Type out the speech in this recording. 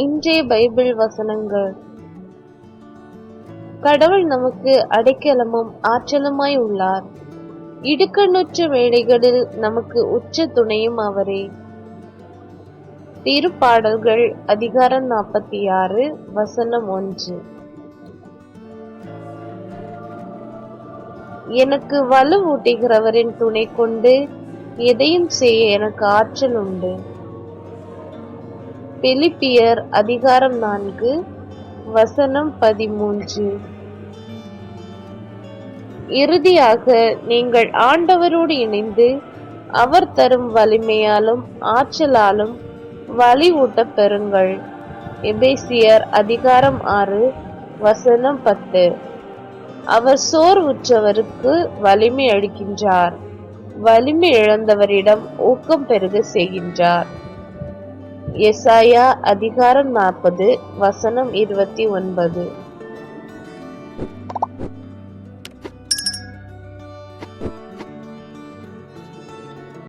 இன்றைய பைபிள் வசனங்கள். கடவுள் நமக்கு அடைக்கலமும் ஆற்றலுமாய் உள்ளார். இடுக்கணுற்ற வேளைகளில் நமக்கு உற்ற துணையும் அவரே. திருப்பாடல்கள் அதிகாரம் 46 வசனம் 1. எனக்கு வலுவூட்டுகிறவரின் துணை கொண்டு எதையும் செய்ய எனக்கு ஆற்றல் உண்டு. பிலிப்பியர் அதிகாரம் 4 வசனம் 13. இறுதியாக நீங்கள் ஆண்டவரோடு இணைந்து அவர் தரும் வலிமையாலும் ஆற்றலாலும் வலிவூட்ட பெறுங்கள். எபேசியர் அதிகாரம் 6 வசனம் 10. அவர் சோர்வுற்றவருக்கு வலிமை அளிக்கின்றார், வலிமை இழந்தவரிடம் ஊக்கம் பெருக செய்கின்றார். எசாயா அதிகாரம் 40 வசனம் 29.